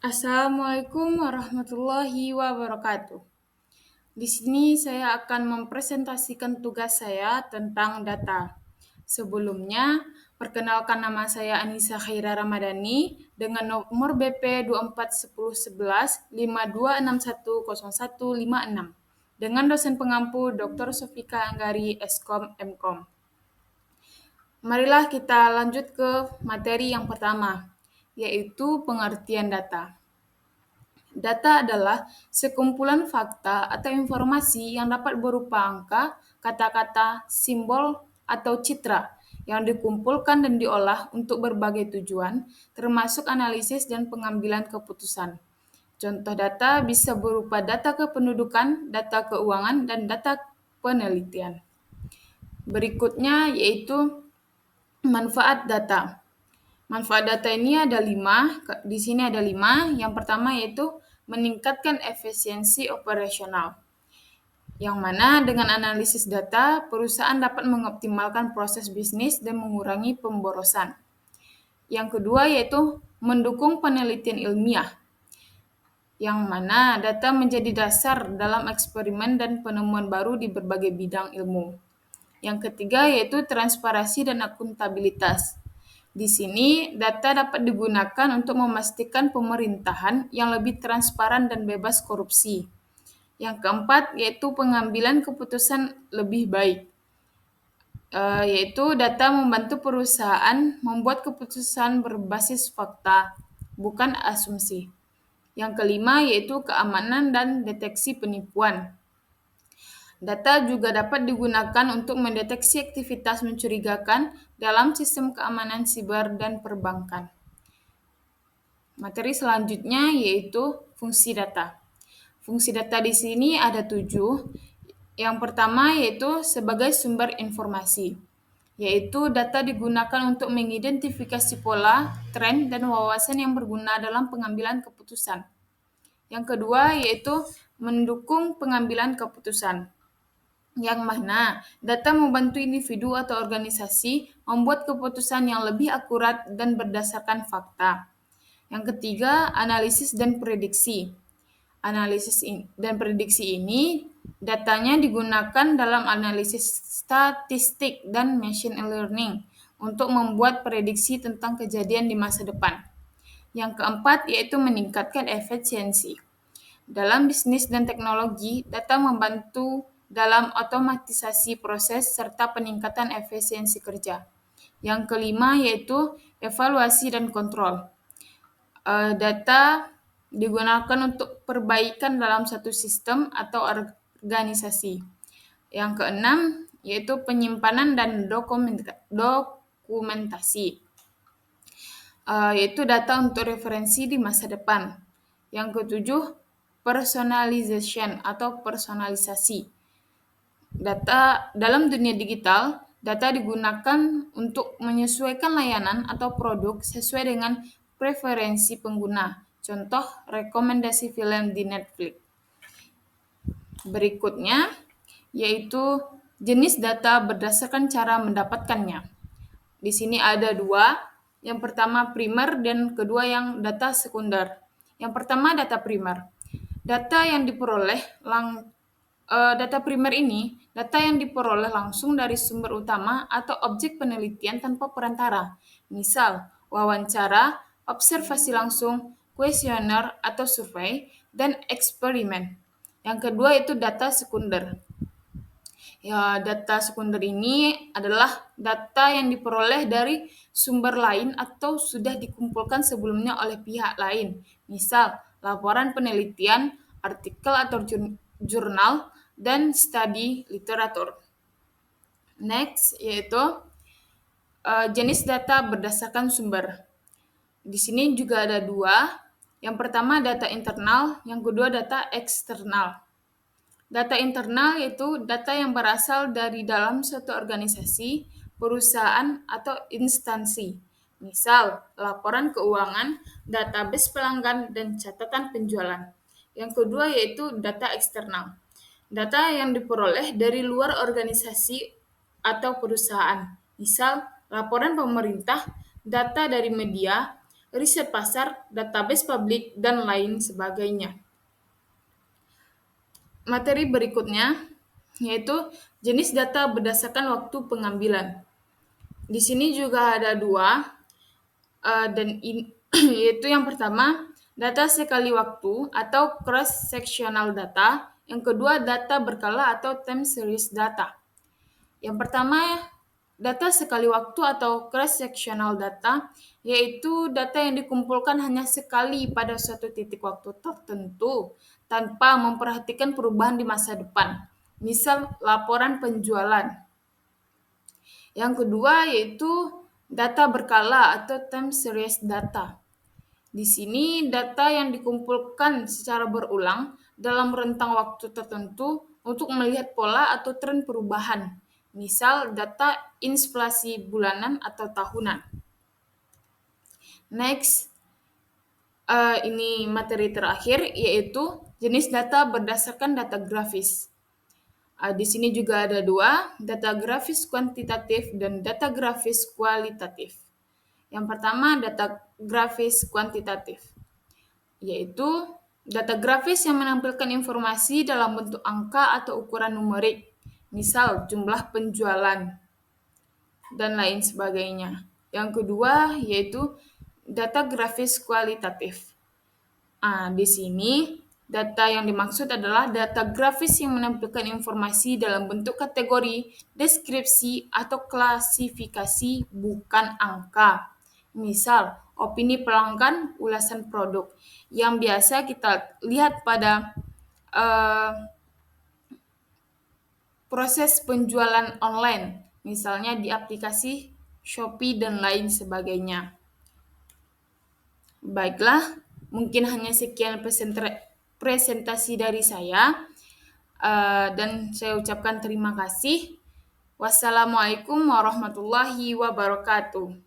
Assalamualaikum warahmatullahi wabarakatuh. Di sini saya akan mempresentasikan tugas saya tentang data. Sebelumnya, perkenalkan nama saya Anissa Khaira Ramadhani dengan nomor BP 241011 52610156 dengan dosen pengampu Dr. Sofika Anggari Eskom Mkom. Marilah kita lanjut ke materi yang pertama, yaitu pengertian data. Data adalah sekumpulan fakta atau informasi yang dapat berupa angka, kata-kata, simbol, atau citra yang dikumpulkan dan diolah untuk berbagai tujuan, termasuk analisis dan pengambilan keputusan. Contoh data bisa berupa data kependudukan, data keuangan, dan data penelitian. Berikutnya yaitu manfaat data. Manfaat data ini ada 5, di sini ada 5. Yang pertama yaitu meningkatkan efisiensi operasional. Yang mana dengan analisis data, perusahaan dapat mengoptimalkan proses bisnis dan mengurangi pemborosan. Yang kedua yaitu mendukung penelitian ilmiah. Yang mana data menjadi dasar dalam eksperimen dan penemuan baru di berbagai bidang ilmu. Yang ketiga yaitu transparansi dan akuntabilitas. Di sini, data dapat digunakan untuk memastikan pemerintahan yang lebih transparan dan bebas korupsi. Yang keempat, yaitu pengambilan keputusan lebih baik. Yaitu data membantu perusahaan membuat keputusan berbasis fakta, bukan asumsi. Yang kelima, yaitu keamanan dan deteksi penipuan. Data juga dapat digunakan untuk mendeteksi aktivitas mencurigakan dalam sistem keamanan siber dan perbankan. Materi selanjutnya yaitu fungsi data. Fungsi data di sini ada 7. Yang pertama yaitu sebagai sumber informasi, yaitu data digunakan untuk mengidentifikasi pola, tren, dan wawasan yang berguna dalam pengambilan keputusan. Yang kedua yaitu mendukung pengambilan keputusan, yang mana data membantu individu atau organisasi membuat keputusan yang lebih akurat dan berdasarkan fakta. Yang ketiga, analisis dan prediksi. Analisis dan prediksi ini datanya digunakan dalam analisis statistik dan machine learning untuk membuat prediksi tentang kejadian di masa depan. Yang keempat yaitu meningkatkan efisiensi. Dalam bisnis dan teknologi, data membantu dalam otomatisasi proses serta peningkatan efisiensi kerja. Yang kelima yaitu evaluasi dan kontrol. Data digunakan untuk perbaikan dalam satu sistem atau organisasi. Yang keenam yaitu penyimpanan dan dokumentasi. Yaitu data untuk referensi di masa depan. Yang ketujuh, personalization atau personalisasi. Data dalam dunia digital, data digunakan untuk menyesuaikan layanan atau produk sesuai dengan preferensi pengguna. Contoh, rekomendasi film di Netflix. Berikutnya, yaitu jenis data berdasarkan cara mendapatkannya. Di sini ada 2. Yang pertama primer dan kedua yang data sekunder. Yang pertama data primer. Data yang diperoleh data primer ini data yang diperoleh langsung dari sumber utama atau objek penelitian tanpa perantara. Misal, wawancara, observasi langsung, kuesioner atau survei, dan eksperimen. Yang kedua itu data sekunder. Ya, data sekunder ini adalah data yang diperoleh dari sumber lain atau sudah dikumpulkan sebelumnya oleh pihak lain. Misal, laporan penelitian, artikel atau jurnal, dan studi literatur. Next, yaitu jenis data berdasarkan sumber. Di sini juga ada 2. Yang pertama data internal, yang kedua data eksternal. Data internal yaitu data yang berasal dari dalam suatu organisasi, perusahaan, atau instansi. Misal, laporan keuangan, database pelanggan, dan catatan penjualan. Yang kedua yaitu data eksternal. Data yang diperoleh dari luar organisasi atau perusahaan. Misal, laporan pemerintah, data dari media, riset pasar, database publik, dan lain sebagainya. Materi berikutnya yaitu jenis data berdasarkan waktu pengambilan. Di sini juga ada dua, yaitu yang pertama data sekali waktu atau cross-sectional data, yang kedua data berkala atau time series data. Yang pertama, data sekali waktu atau cross-sectional data, yaitu data yang dikumpulkan hanya sekali pada suatu titik waktu tertentu tanpa memperhatikan perubahan di masa depan. Misal laporan penjualan. Yang kedua yaitu data berkala atau time series data. Di sini data yang dikumpulkan secara berulang dalam rentang waktu tertentu untuk melihat pola atau tren perubahan. Misal data inflasi bulanan atau tahunan. Next, ini materi terakhir yaitu jenis data berdasarkan data grafis. Di sini juga ada dua, data grafis kuantitatif dan data grafis kualitatif. Yang pertama, data grafis kuantitatif, yaitu data grafis yang menampilkan informasi dalam bentuk angka atau ukuran numerik, misal jumlah penjualan, dan lain sebagainya. Yang kedua, yaitu data grafis kualitatif. Di sini data yang dimaksud adalah data grafis yang menampilkan informasi dalam bentuk kategori, deskripsi, atau klasifikasi, bukan angka. Misal, opini pelanggan, ulasan produk, yang biasa kita lihat pada proses penjualan online, misalnya di aplikasi Shopee dan lain sebagainya. Baiklah, mungkin hanya sekian presentasi dari saya, dan saya ucapkan terima kasih. Wassalamualaikum warahmatullahi wabarakatuh.